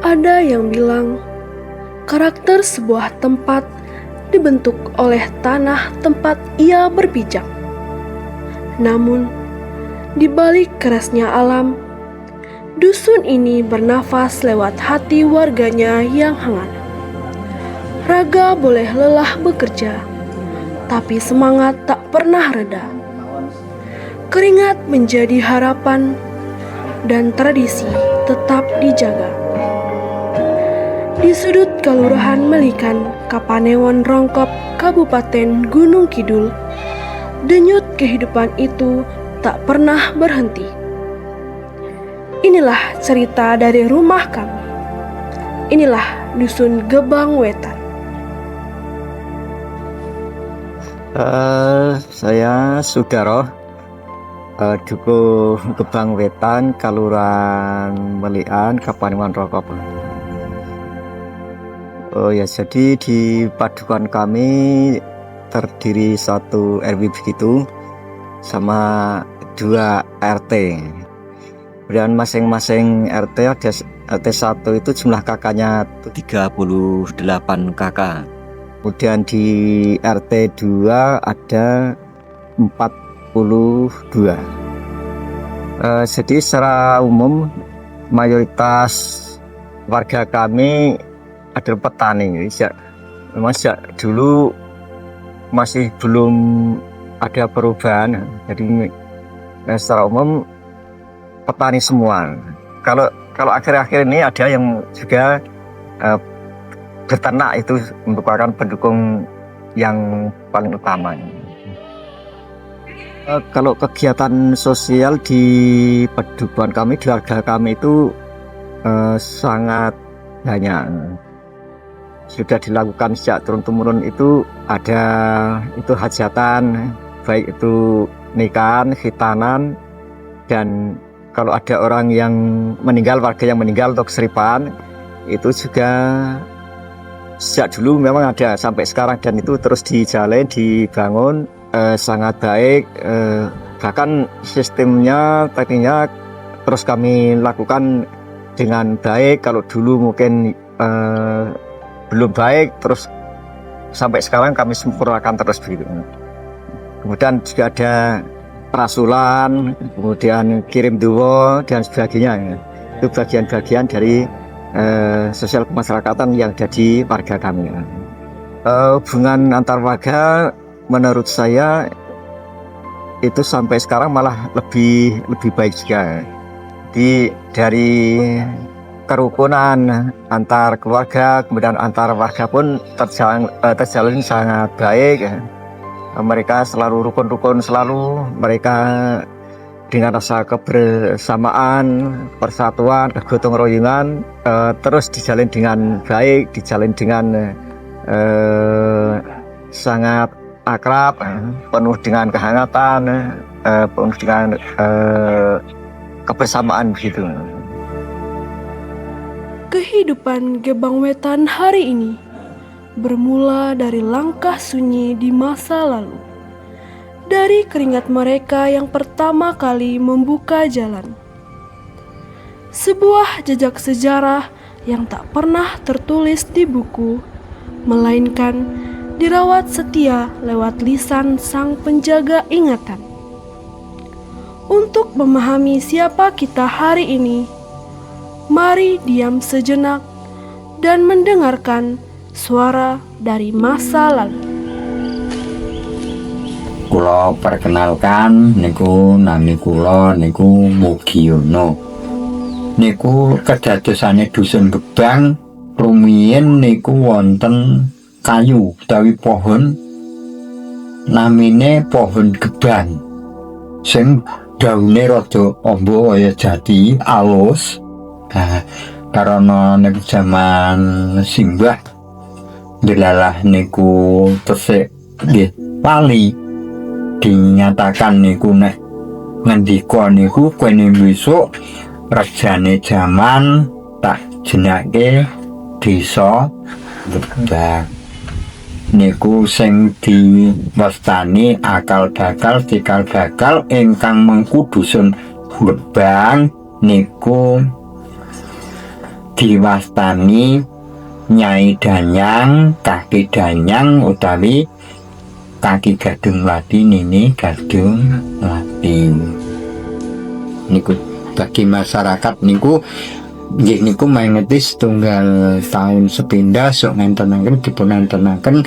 Ada yang bilang karakter sebuah tempat dibentuk oleh tanah tempat ia berpijak. Namun, di balik kerasnya alam, dusun ini bernafas lewat hati warganya yang hangat. Raga boleh lelah bekerja, tapi semangat tak pernah reda. Keringat menjadi harapan, dan tradisi tetap dijaga. Di sudut Kelurahan Melikan, Kapanewon Rongkop, Kabupaten Gunung Kidul, denyut kehidupan itu tak pernah berhenti. Inilah cerita dari rumah kami. Inilah Dusun Gebang Wetan. Saya Sugaro, Duku Gebang Wetan, Kelurahan Melikan, Kapanewon Rongkop. Oh ya, jadi di padukan kami terdiri 1 RW begitu sama 2 RT. Dan masing-masing RT ada RT 1 itu jumlah kakaknya 38 kakak. Kemudian di RT 2 ada 42. Jadi secara umum mayoritas warga kami adalah petani. Memang sejak dulu masih belum ada perubahan. Jadi secara umum petani semua. Kalau akhir-akhir ini ada yang juga beternak, itu merupakan pendukung yang paling utama. Kalau kegiatan sosial di padukuhan kami, di warga kami itu sangat banyak. Sudah dilakukan sejak turun-temurun. Itu ada hajatan, baik itu nikahan, khitanan, dan kalau ada orang yang meninggal, warga yang meninggal untuk keseripan, itu juga sejak dulu memang ada sampai sekarang, dan itu terus dijalin, dibangun sangat baik. Bahkan sistemnya, tekniknya terus kami lakukan dengan baik. Kalau dulu mungkin belum baik, terus sampai sekarang kami sempurnakan terus begitu. Kemudian juga ada perasulan, kemudian kirim duwo dan sebagainya. Itu bagian-bagian dari sosial kemasyarakatan yang ada di warga kami. Hubungan antar warga menurut saya itu sampai sekarang malah lebih baik juga. Jadi dari kerukunan antar keluarga, kemudian antar warga pun terjalin sangat baik. Mereka selalu rukun-rukun, selalu mereka dengan rasa kebersamaan, persatuan, kegotong royongan terus dijalin dengan baik, dijalin dengan sangat akrab, penuh dengan kehangatan, penuh dengan kebersamaan begitu. Kehidupan Gebang Wetan hari ini bermula dari langkah sunyi di masa lalu. Dari keringat mereka yang pertama kali membuka jalan. Sebuah jejak sejarah yang tak pernah tertulis di buku, melainkan dirawat setia lewat lisan sang penjaga ingatan. Untuk memahami siapa kita hari ini, mari diam sejenak dan mendengarkan suara dari masa lalu. Kula perkenalkan, niku nami kula niku Mugiono. Niku kedadosane Dusun Gebang rumiyin niku wonten kayu utawi pohon namine pohon gebang sing daune rada amba kaya jati alus. Karena nek zaman simbah delalah niku tesih nggih pali dinyatakan niku nek ngendika niku kene besok rejane zaman tak jenake desa Gebang. Niku sing diwastani akal bakal cikal bakal ingkang mengku Dusun Gebang niku diwastani Nyai Danyang, Kaki Danyang utawi Kaki Gadung Wati, Nini Gadung Wati. Niku bagi masyarakat niku nggih niku mengeti setunggal tahun sepindah sok ngenten-ngenten dipunantenaken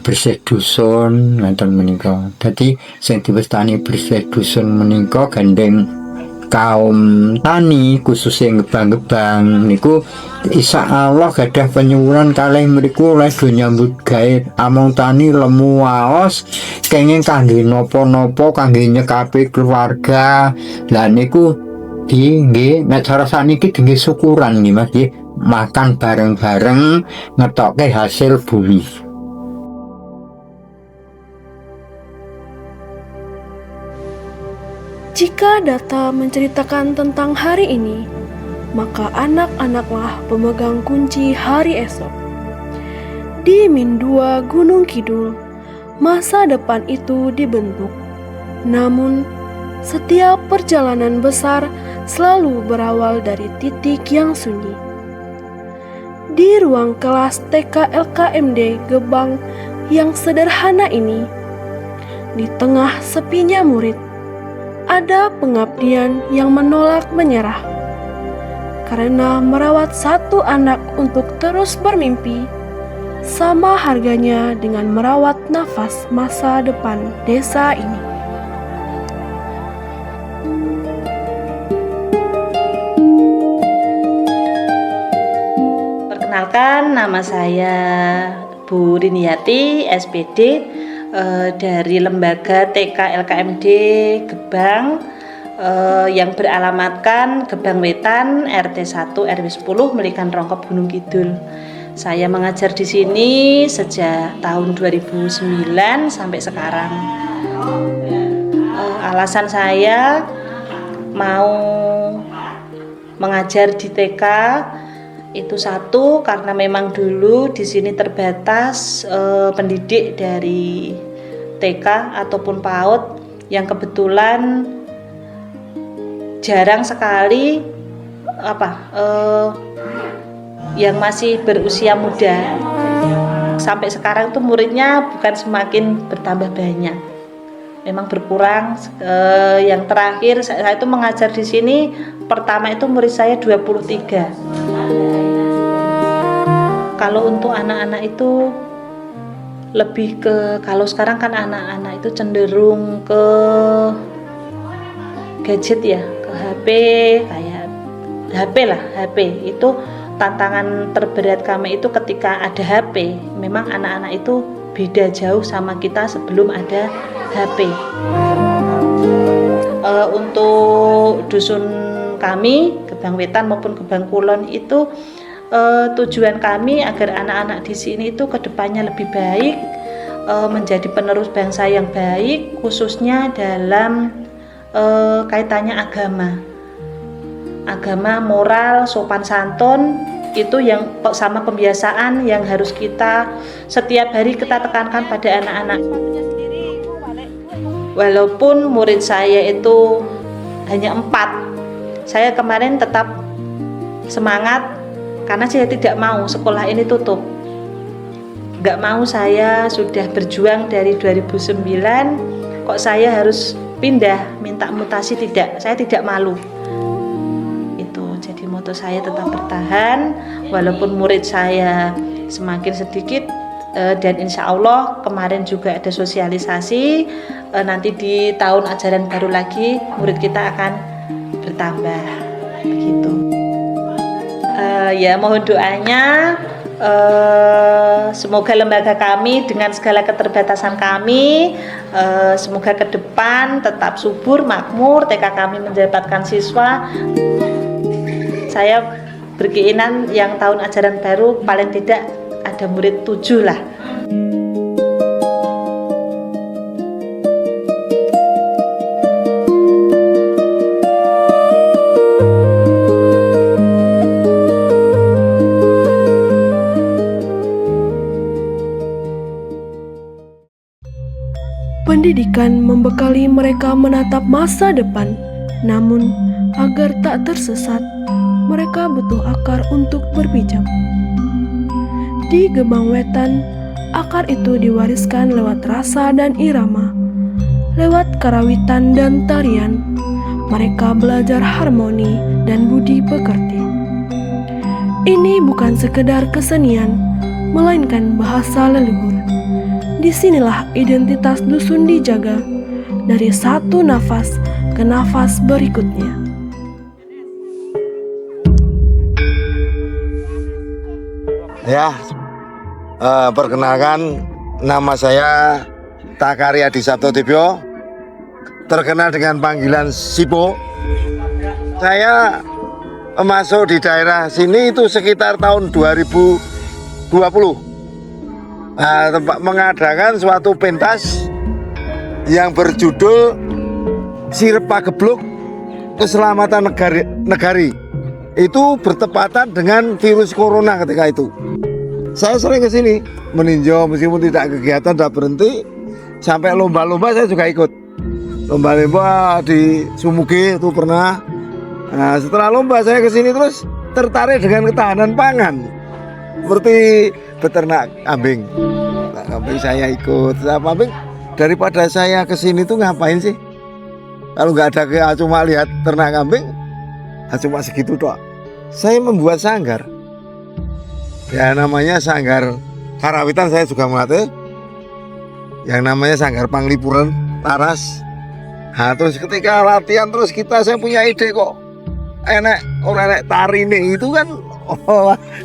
bersih dusun ngenten menika. Dadi sing diwastani bersih dusun menika gandeng kaum tani khususnya Gebang-Gebang niku insya Allah gadah penyuwuran kalih mriku oleh do nyambut gawe among tani lemu waos kenging kangge napa-napa kangge nyekapi keluarga. Lah niku nggih nek cara saniki nggih syukuran nggih Mas nggih makan bareng-bareng ngetokke hasil bumi. Jika data menceritakan tentang hari ini, maka anak-anaklah pemegang kunci hari esok. Di Mindua Gunung Kidul, masa depan itu dibentuk. Namun, setiap perjalanan besar selalu berawal dari titik yang sunyi. Di ruang kelas TK LKMD Gebang yang sederhana ini, di tengah sepinya murid, ada pengabdian yang menolak menyerah. Karena merawat satu anak untuk terus bermimpi, sama harganya dengan merawat nafas masa depan desa ini. Perkenalkan, nama saya Bu Riniati, SPD, dari lembaga TK LKMD Gebang yang beralamatkan Gebang Wetan RT 1 RW 10 Melikan Rongkop Gunung Kidul. Saya mengajar di sini sejak tahun 2009 sampai sekarang. Alasan saya mau mengajar di TK itu satu, karena memang dulu di sini terbatas pendidik dari TK ataupun PAUD yang kebetulan jarang sekali yang masih berusia muda. Sampai sekarang tuh muridnya bukan semakin bertambah banyak, memang berkurang. Yang terakhir saya itu mengajar di sini pertama itu murid saya 23. Kalau untuk anak-anak itu lebih ke, kalau sekarang kan anak-anak itu cenderung ke gadget ya, ke HP, kayak HP lah, HP itu tantangan terberat kami itu ketika ada HP. Memang anak-anak itu beda jauh sama kita sebelum ada HP. Untuk dusun kami, Gebang Wetan maupun Gebang Kulon itu tujuan kami agar anak-anak di sini itu kedepannya lebih baik, menjadi penerus bangsa yang baik, khususnya dalam kaitannya agama, moral, sopan santun, itu yang sama pembiasaan yang harus kita setiap hari kita tekankan pada anak-anak. Walaupun murid saya itu hanya 4, saya kemarin tetap semangat karena saya tidak mau sekolah ini tutup. Gak mau, saya sudah berjuang dari 2009, kok saya harus pindah, minta mutasi, tidak, saya tidak malu. Itu jadi moto saya, tetap bertahan walaupun murid saya semakin sedikit. Dan insya Allah kemarin juga ada sosialisasi, nanti di tahun ajaran baru lagi murid kita akan bertambah, begitu. Ya mohon doanya, semoga lembaga kami dengan segala keterbatasan kami, semoga ke depan tetap subur, makmur, TK kami mendapatkan siswa. Saya berkeinginan yang tahun ajaran baru paling tidak ada murid 7 lah. Pendidikan membekali mereka menatap masa depan, namun agar tak tak tersesat, mereka butuh akar untuk berpijak. Di Gebang Wetan, akar itu diwariskan lewat rasa dan irama. Lewat karawitan dan tarian, mereka belajar harmoni dan budi pekerti. Ini bukan sekedar kesenian, melainkan bahasa leluhur. Disinilah identitas dusun dijaga, dari satu nafas ke nafas berikutnya. Ya, perkenalkan, nama saya Takari Adi Sabtodibyo, terkenal dengan panggilan Sipo. Saya masuk di daerah sini itu sekitar tahun 2020. Mengadakan suatu pentas yang berjudul Sirep Pagebluk Keselamatan Negari. Itu bertepatan dengan virus corona ketika itu. Saya sering ke sini meninjau, meskipun tidak kegiatan, tidak berhenti. Sampai lomba-lomba saya juga ikut. Lomba-lomba di Sumuge itu pernah. Nah, setelah lomba saya ke sini terus tertarik dengan ketahanan pangan. Seperti beternak kambing. Nah, kambing saya ikut. Kambing daripada saya ke sini tuh ngapain sih? Kalau nggak ada cuma lihat ternak kambing, cuma segitu doang. Saya membuat sanggar. Ya namanya sanggar karawitan, saya juga melatih. Yang namanya sanggar Panglipuran Taras. Nah, terus ketika latihan terus saya punya ide kok. Orang enek tari nih itu kan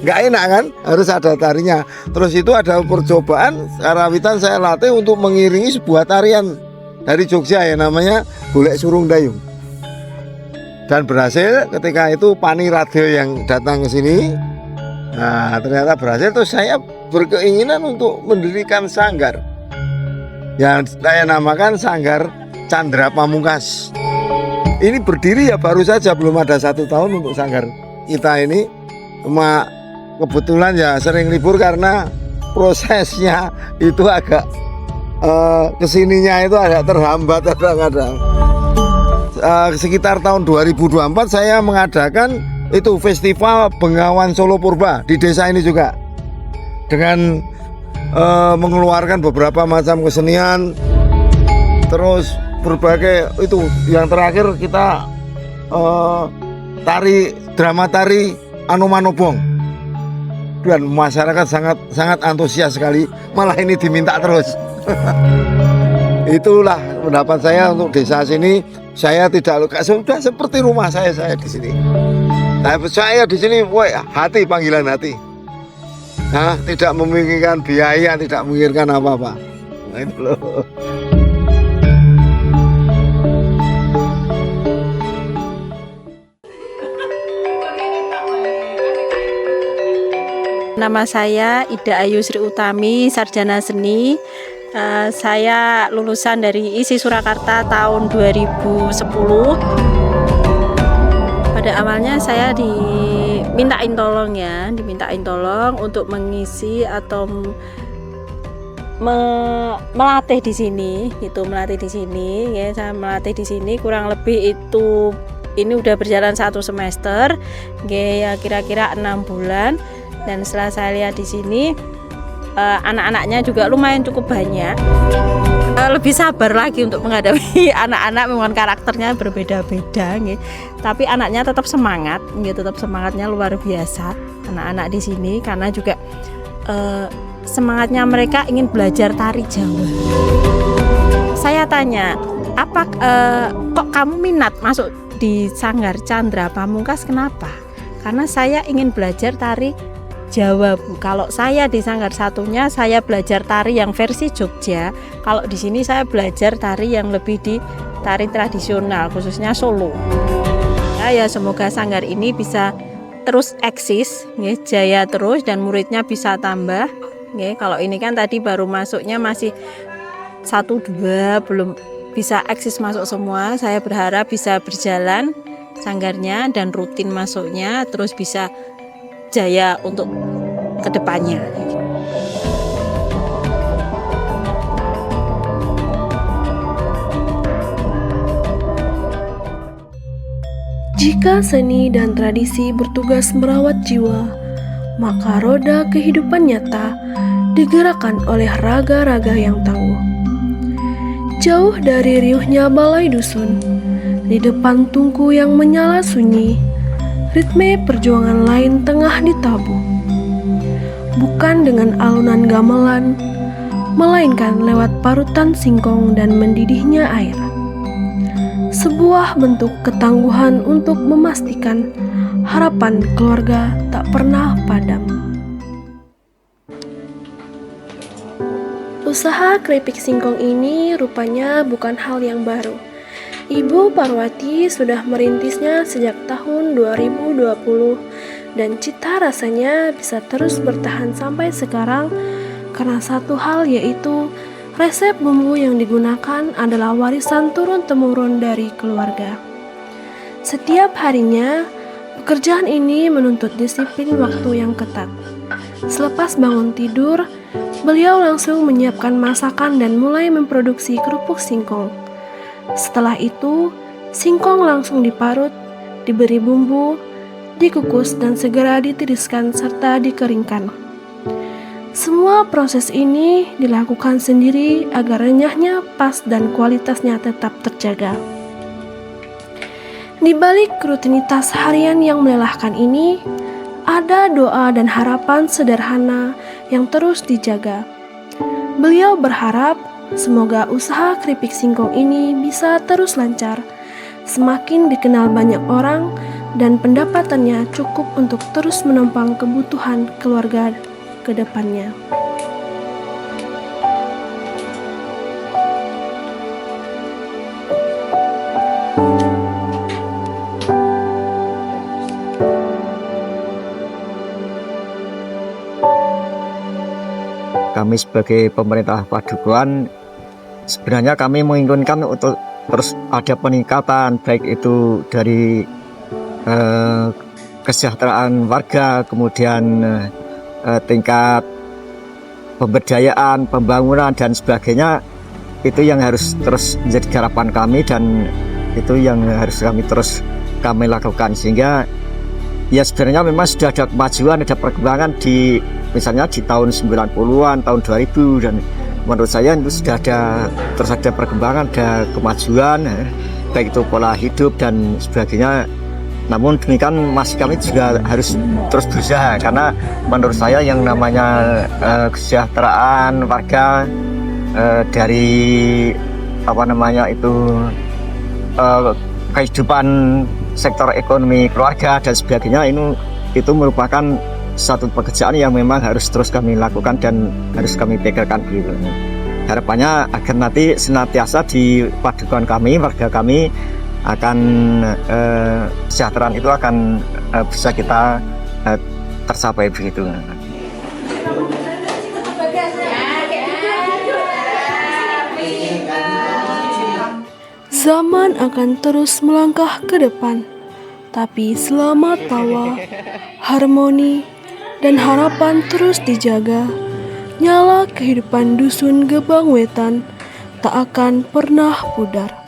nggak enak kan, harus ada tarinya. Terus itu ada percobaan karawitan saya latih untuk mengiringi sebuah tarian dari Jogja ya, namanya Golek Surung Dayung. Dan berhasil ketika itu Pani Radio yang datang ke sini. Nah, ternyata berhasil. Terus saya berkeinginan untuk mendirikan sanggar yang saya namakan Sanggar Chandra Pamungkas. Ini berdiri ya baru saja, belum ada 1 tahun untuk sanggar kita ini. Cuma kebetulan ya sering libur karena prosesnya itu agak kesininya itu agak terhambat kadang-kadang. Sekitar tahun 2024 saya mengadakan itu festival Bengawan Solo Purba di desa ini juga, dengan mengeluarkan beberapa macam kesenian, terus berbagai itu. Yang terakhir kita drama tari Anomanobong, dan masyarakat sangat antusias sekali, malah ini diminta terus. Itulah pendapat saya untuk desa sini. Saya tidak luka, sudah seperti rumah saya di sini. Nah, saya di sini, hati, panggilan hati. Nah, tidak memikirkan biaya, tidak memikirkan apa-apa. Nah, itu loh. Nama saya Ida Ayu Sri Utami, sarjana seni. Saya lulusan dari ISI Surakarta tahun 2010. Pada awalnya saya dimintain tolong untuk mengisi atau melatih di sini. Ya, saya melatih di sini kurang lebih itu, ini udah berjalan 1 semester, ya kira-kira 6 bulan. Dan setelah saya lihat di sini, anak-anaknya juga lumayan cukup banyak. Lebih sabar lagi untuk menghadapi anak-anak, memang karakternya berbeda-beda, gitu. Tapi anaknya tetap semangat, gitu. Tetap semangatnya luar biasa anak-anak di sini, karena juga semangatnya mereka ingin belajar tari Jawa. Saya tanya, kok kamu minat masuk di Sanggar Chandra Pamungkas, kenapa? Karena saya ingin belajar tari Jawa, Bu. Kalau saya di sanggar satunya saya belajar tari yang versi Jogja. Kalau di sini saya belajar tari yang lebih di tari tradisional, khususnya Solo. Ya, semoga sanggar ini bisa terus eksis, ya, jaya terus, dan muridnya bisa tambah. Ya, kalau ini kan tadi baru masuknya masih 1-2, belum bisa eksis masuk semua. Saya berharap bisa berjalan sanggarnya dan rutin masuknya, terus bisa jaya untuk kedepannya. Jika seni dan tradisi bertugas merawat jiwa, maka roda kehidupan nyata digerakkan oleh raga-raga yang tangguh. Jauh dari riuhnya balai dusun, di depan tungku yang menyala sunyi, ritme perjuangan lain tengah ditabuh. Bukan dengan alunan gamelan, melainkan lewat parutan singkong dan mendidihnya air. Sebuah bentuk ketangguhan untuk memastikan harapan keluarga tak pernah padam. Usaha keripik singkong ini rupanya bukan hal yang baru. Ibu Parwati sudah merintisnya sejak tahun 2020 dan cita rasanya bisa terus bertahan sampai sekarang karena satu hal, yaitu resep bumbu yang digunakan adalah warisan turun-temurun dari keluarga. Setiap harinya, pekerjaan ini menuntut disiplin waktu yang ketat. Selepas bangun tidur, beliau langsung menyiapkan masakan dan mulai memproduksi kerupuk singkong. Setelah itu, singkong langsung diparut, diberi bumbu, dikukus dan segera ditiriskan serta dikeringkan. Semua proses ini dilakukan sendiri agar renyahnya pas dan kualitasnya tetap terjaga. Di balik rutinitas harian yang melelahkan ini, ada doa dan harapan sederhana yang terus dijaga. Beliau berharap semoga usaha keripik singkong ini bisa terus lancar, semakin dikenal banyak orang, dan pendapatannya cukup untuk terus menopang kebutuhan keluarga ke depannya. Kami sebagai pemerintah Padukuhan sebenarnya kami menginginkan untuk terus ada peningkatan, baik itu dari kesejahteraan warga, kemudian tingkat pemberdayaan, pembangunan dan sebagainya. Itu yang harus terus menjadi harapan kami dan itu yang harus kami lakukan, sehingga ya sebenarnya memang sudah ada kemajuan, ada perkembangan di misalnya di tahun 90-an, tahun 2000, dan menurut saya itu sudah ada perkembangan, ada kemajuan, baik itu pola hidup dan sebagainya. Namun demikian masih kami juga harus terus berusaha, karena menurut saya yang namanya kesejahteraan warga dari kehidupan sektor ekonomi keluarga dan sebagainya, itu merupakan satu pekerjaan yang memang harus terus kami lakukan dan harus kami pikirkan gitu. Harapannya agar nanti senantiasa di padukuhan kami, warga kami akan kesejahteraan itu akan bisa kita tercapai begitu. Zaman akan terus melangkah ke depan, tapi selama tawa, harmoni, dan harapan terus dijaga, nyala kehidupan dusun Gebang Wetan tak akan pernah pudar.